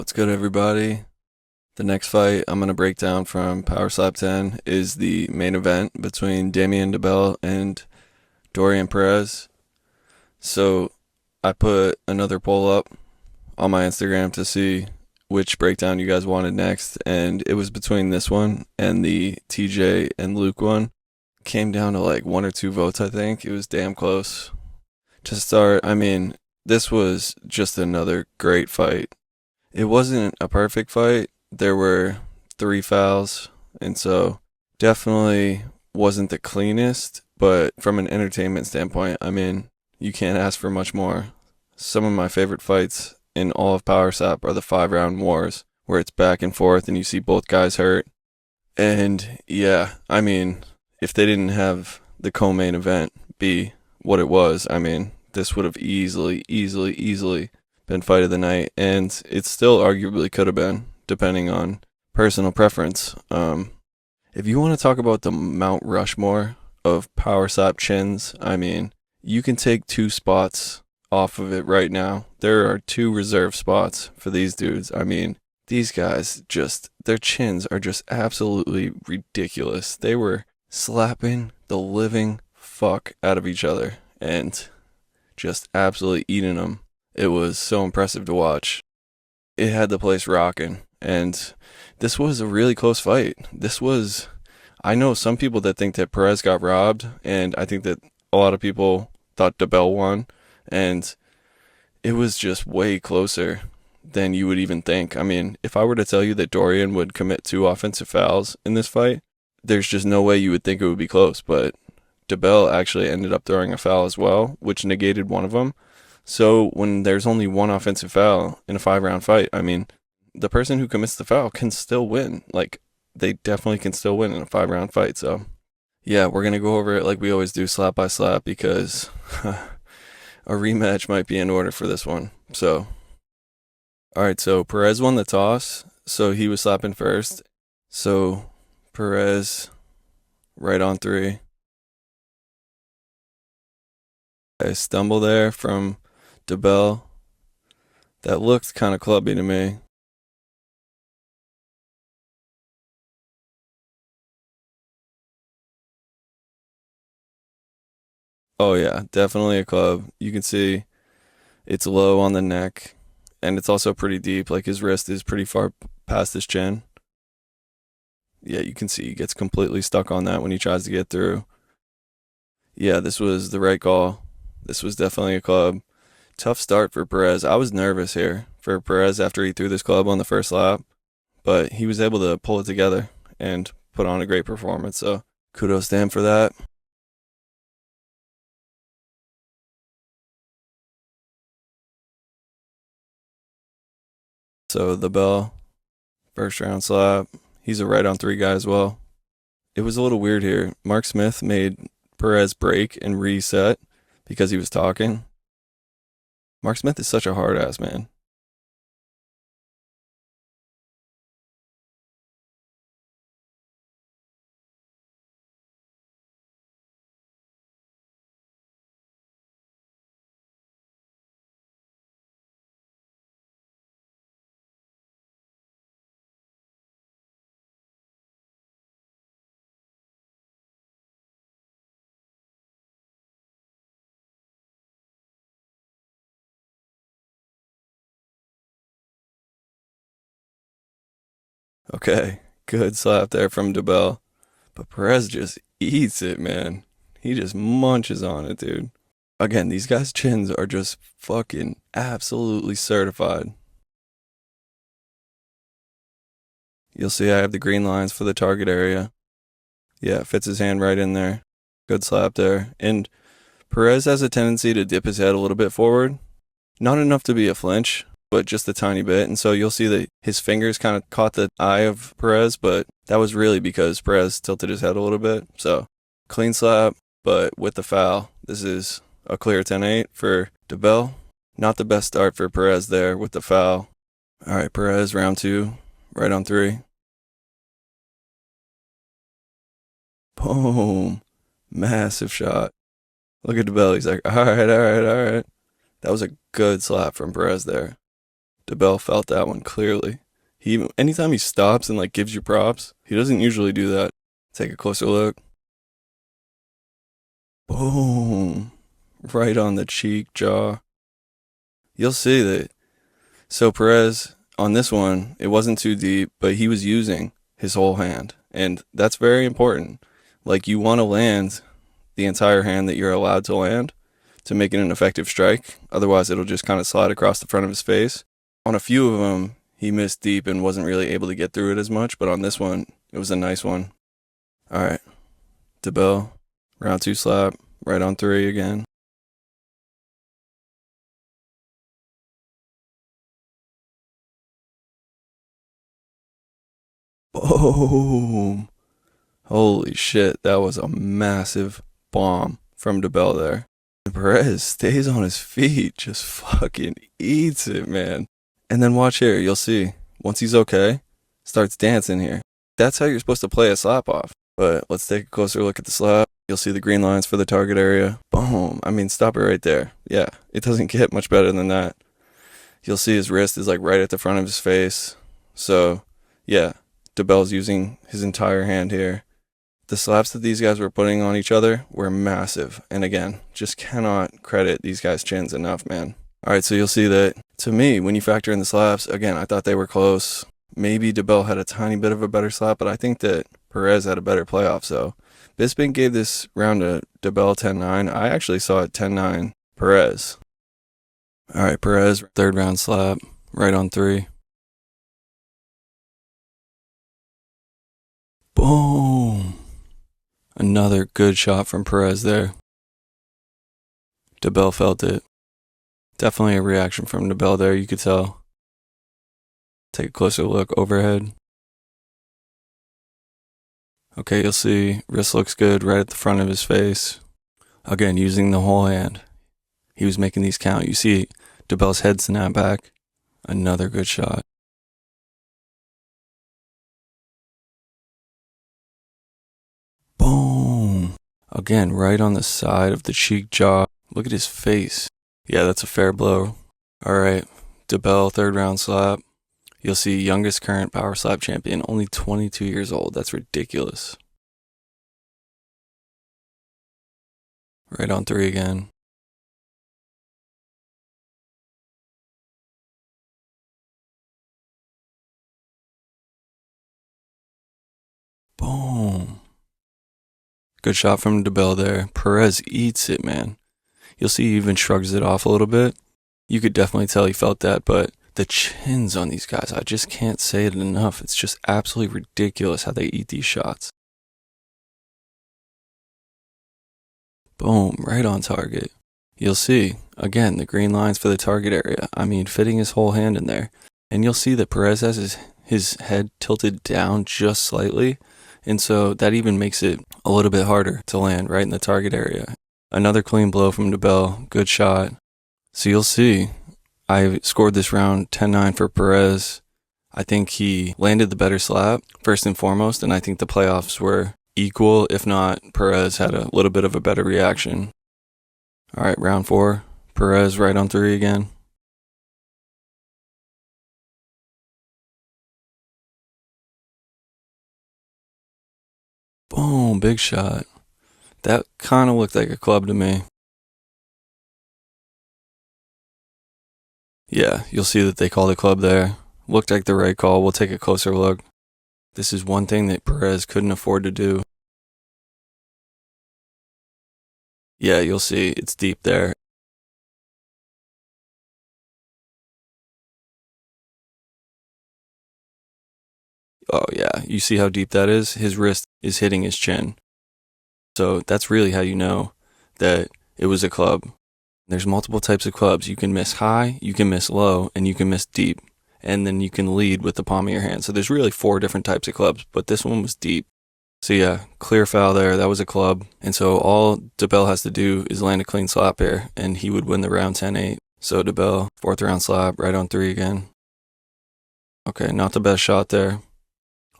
What's good, everybody? The next fight I'm going to break down from Power Slap 10 is the main event between Dibbell and Dorian Perez. So I put another poll up on my Instagram to see which breakdown you guys wanted next, and it was between this one and the TJ and Luke one. Came down to like one or two votes, I think. It was damn close. To start, this was just another great fight. It wasn't a perfect fight. There were three fouls, and so definitely wasn't the cleanest, but from an entertainment standpoint, you can't ask for much more. Some of my favorite fights in all of Power Slap are the 5 round wars, where it's back and forth and you see both guys hurt. And yeah, if they didn't have the co-main event be what it was, this would have easily been fight of the night, and it still arguably could have been, depending on personal preference. If you want to talk about the Mount Rushmore of Power Slap chins, you can take two spots off of it right now. There are two reserve spots for these dudes. These guys their chins are just absolutely ridiculous. They were slapping the living fuck out of each other and just absolutely eating them. It was so impressive to watch. It had the place rocking, and this was a really close fight. I know some people that think that Perez got robbed, and I think that a lot of people thought Dibbell won, and it was just way closer than you would even think. If I were to tell you that Dorian would commit 2 offensive fouls in this fight, there's just no way you would think it would be close, but Dibbell actually ended up throwing a foul as well, which negated one of them. So when there's only one offensive foul in a 5 round fight, the person who commits the foul can still win. Like, they definitely can still win in a 5 round fight. So yeah, we're going to go over it like we always do, slap by slap, because a rematch might be in order for this one. So, all right, so Perez won the toss, so he was slapping first. So Perez, right on 3. A stumble there from Dibbell. That looked kind of clubby to me. Oh yeah, definitely a club. You can see it's low on the neck, and it's also pretty deep. Like, his wrist is pretty far past his chin. Yeah, you can see he gets completely stuck on that when he tries to get through. Yeah, this was the right call. This was definitely a club. Tough start for Perez. I was nervous here for Perez after he threw this club on the first lap, but he was able to pull it together and put on a great performance. So kudos to him for that. So the bell, 1st round slap. He's a right on 3 guy as well. It was a little weird here. Mark Smith made Perez break and reset because he was talking. Mark Smith is such a hard ass, man. Okay, good slap there from Dibbell. But Perez just eats it, man. He just munches on it, dude. Again, these guys' chins are just fucking absolutely certified. You'll see I have the green lines for the target area. Yeah, fits his hand right in there. Good slap there. And Perez has a tendency to dip his head a little bit forward. Not enough to be a flinch, but just a tiny bit. And so you'll see that his fingers kind of caught the eye of Perez, but that was really because Perez tilted his head a little bit. So clean slap, but with the foul. This is a clear 10-8 for Dibbell. Not the best start for Perez there with the foul. All right, Perez, round 2, right on 3. Boom. Massive shot. Look at Dibbell. He's like, all right. That was a good slap from Perez there. Dibbell felt that one clearly. Anytime he stops and like gives you props, he doesn't usually do that. Take a closer look. Boom. Right on the cheek, jaw. You'll see that. So Perez, on this one, it wasn't too deep, but he was using his whole hand. And that's very important. Like, you want to land the entire hand that you're allowed to land to make it an effective strike. Otherwise, it'll just kind of slide across the front of his face. On a few of them, he missed deep and wasn't really able to get through it as much. But on this one, it was a nice one. All right. Dibbell, round 2 slap, right on 3 again. Boom. Holy shit, that was a massive bomb from Dibbell there. And Perez stays on his feet, just fucking eats it, man. And then watch here, you'll see. Once he's okay, starts dancing here. That's how you're supposed to play a slap off. But let's take a closer look at the slap. You'll see the green lines for the target area. Boom. I mean, stop it right there. Yeah, it doesn't get much better than that. You'll see his wrist is like right at the front of his face. So, yeah, Dibbell's using his entire hand here. The slaps that these guys were putting on each other were massive. And again, just cannot credit these guys' chins enough, man. All right, so you'll see that, to me, when you factor in the slaps, again, I thought they were close. Maybe Dibbell had a tiny bit of a better slap, but I think that Perez had a better playoff. So Bisping gave this round to Dibbell 10-9. I actually saw it 10-9 Perez. All right, Perez, 3rd round slap, right on 3. Boom. Another good shot from Perez there. Dibbell felt it. Definitely a reaction from Dibbell there, you could tell. Take a closer look overhead. Okay, you'll see wrist looks good right at the front of his face. Again, using the whole hand. He was making these count. You see Dibbell's head snap back. Another good shot. Boom. Again, right on the side of the cheek jaw. Look at his face. Yeah, that's a fair blow. All right, Dibbell, 3rd round slap. You'll see youngest current power slap champion, only 22 years old. That's ridiculous. Right on 3 again. Boom. Good shot from Dibbell there. Perez eats it, man. You'll see he even shrugs it off a little bit. You could definitely tell he felt that, but the chins on these guys, I just can't say it enough. It's just absolutely ridiculous how they eat these shots. Boom, right on target. You'll see, again, the green lines for the target area. I mean, fitting his whole hand in there. And you'll see that Perez has his head tilted down just slightly. And so that even makes it a little bit harder to land right in the target area. Another clean blow from Dibbell. Good shot. So you'll see, I scored this round 10-9 for Perez. I think he landed the better slap, first and foremost, and I think the playoffs were equal. If not, Perez had a little bit of a better reaction. All right, round 4. Perez right on 3 again. Boom, big shot. That kind of looked like a club to me. Yeah, you'll see that they called a club there. Looked like the right call. We'll take a closer look. This is one thing that Perez couldn't afford to do. Yeah, you'll see it's deep there. Oh yeah, you see how deep that is? His wrist is hitting his chin. So that's really how you know that it was a club. There's multiple types of clubs. You can miss high, you can miss low, and you can miss deep. And then you can lead with the palm of your hand. So there's really 4 different types of clubs, but this one was deep. So yeah, clear foul there. That was a club. And so all Dibbell has to do is land a clean slap here, and he would win the round 10-8. So Dibbell, 4th round slap, right on 3 again. Okay, not the best shot there.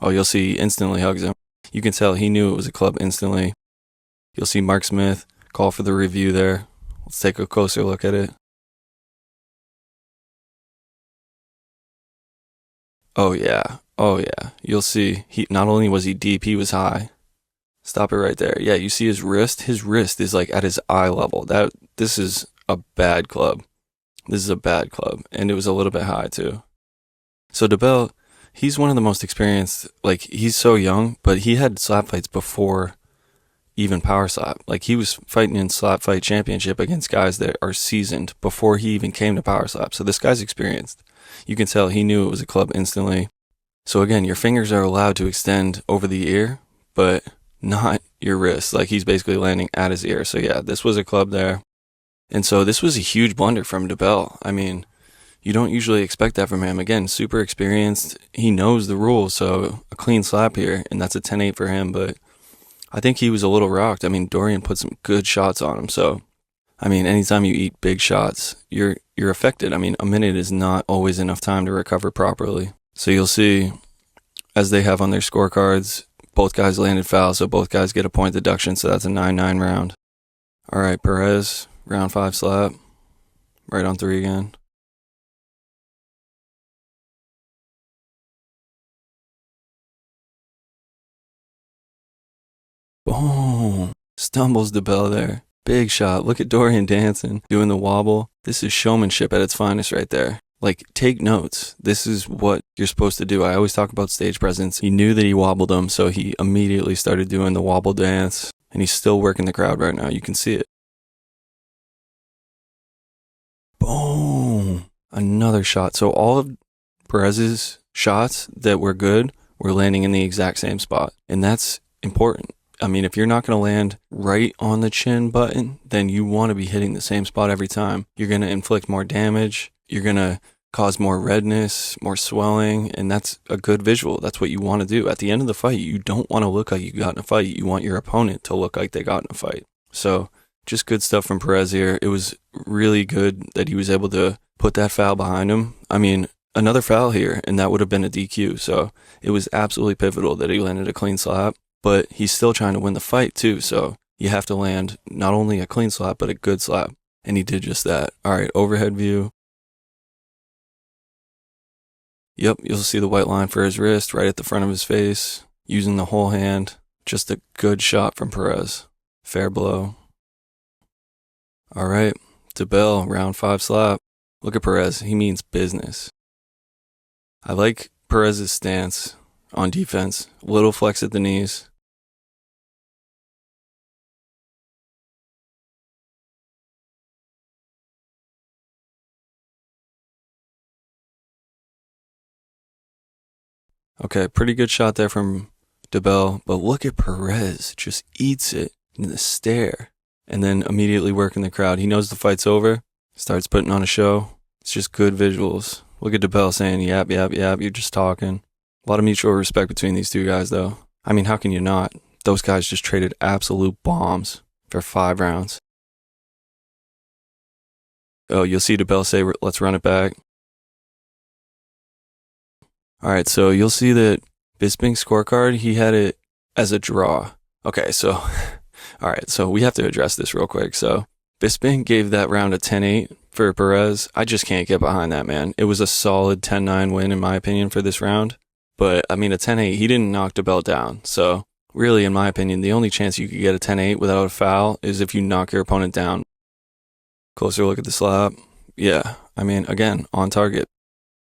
Oh, you'll see he instantly hugs him. You can tell he knew it was a club instantly. You'll see Mark Smith call for the review there. Let's take a closer look at it. Oh yeah. Oh yeah. You'll see. He not only was he deep, he was high. Stop it right there. Yeah, you see his wrist? His wrist is like at his eye level. This is a bad club. This is a bad club. And it was a little bit high too. So Dibbell, he's one of the most experienced, like he's so young, but he had slap fights before even power slap. Like he was fighting in slap fight championship against guys that are seasoned before he even came to power slap. So this guy's experienced. You can tell he knew it was a club instantly. So again, your fingers are allowed to extend over the ear, but not your wrist. Like he's basically landing at his ear. So yeah, this was a club there. And so this was a huge blunder from Dibbell. I mean, you don't usually expect that from him. Again, super experienced. He knows the rules, so a clean slap here, and that's a 10-8 for him. But I think he was a little rocked. I mean, Dorian put some good shots on him. So, I mean, anytime you eat big shots, you're affected. I mean, a minute is not always enough time to recover properly. So you'll see, as they have on their scorecards, both guys landed fouls, so both guys get a point deduction, so that's a 9-9 round. All right, Perez, round 5 slap. Right on 3 again. Boom. Stumbles Dibbell there. Big shot. Look at Dorian dancing, doing the wobble. This is showmanship at its finest right there. Like, take notes. This is what you're supposed to do. I always talk about stage presence. He knew that he wobbled him, so he immediately started doing the wobble dance. And he's still working the crowd right now. You can see it. Boom. Another shot. So all of Perez's shots that were good were landing in the exact same spot. And that's important. I mean, if you're not going to land right on the chin button, then you want to be hitting the same spot every time. You're going to inflict more damage. You're going to cause more redness, more swelling, and that's a good visual. That's what you want to do. At the end of the fight, you don't want to look like you got in a fight. You want your opponent to look like they got in a fight. So just good stuff from Perez here. It was really good that he was able to put that foul behind him. I mean, another foul here, and that would have been a DQ. So it was absolutely pivotal that he landed a clean slap. But he's still trying to win the fight too, so you have to land not only a clean slap, but a good slap. And he did just that. All right, overhead view. Yep, you'll see the white line for his wrist right at the front of his face, using the whole hand. Just a good shot from Perez. Fair blow. All right, Dibbell, round 5 slap. Look at Perez, he means business. I like Perez's stance on defense. Little flex at the knees. Okay, pretty good shot there from Dibbell, but look at Perez, just eats it in the stare, and then immediately working the crowd. He knows the fight's over, starts putting on a show. It's just good visuals. Look at Dibbell saying, yap, you're just talking. A lot of mutual respect between these two guys, though. I mean, how can you not? Those guys just traded absolute bombs for 5 rounds. Oh, you'll see Dibbell say, let's run it back. All right, so you'll see that Bisping's scorecard, he had it as a draw. Okay, so, all right, so we have to address this real quick. So Bisping gave that round a 10-8 for Perez. I just can't get behind that, man. It was a solid 10-9 win, in my opinion, for this round. But, I mean, a 10-8, he didn't knock Dibbell down. So, really, in my opinion, the only chance you could get a 10-8 without a foul is if you knock your opponent down. Closer look at the slap. Yeah, I mean, again, on target.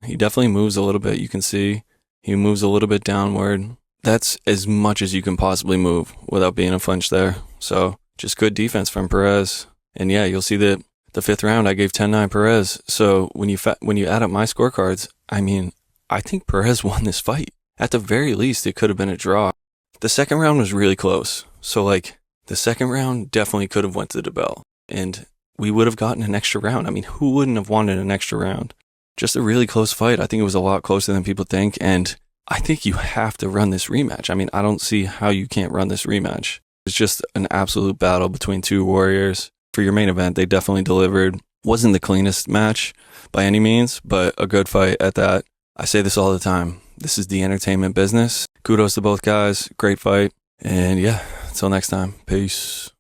He definitely moves a little bit. You can see he moves a little bit downward. That's as much as you can possibly move without being a flinch there. So just good defense from Perez. And yeah, you'll see that the 5th round I gave 10-9 Perez. So when you add up my scorecards, I mean, I think Perez won this fight. At the very least, it could have been a draw. The 2nd round was really close. So like the 2nd round definitely could have went to Dibbell. And we would have gotten an extra round. I mean, who wouldn't have wanted an extra round? Just a really close fight. I think it was a lot closer than people think. And I think you have to run this rematch. I mean, I don't see how you can't run this rematch. It's just an absolute battle between 2 warriors. For your main event, they definitely delivered. Wasn't the cleanest match by any means, but a good fight at that. I say this all the time. This is the entertainment business. Kudos to both guys. Great fight. And yeah, until next time. Peace.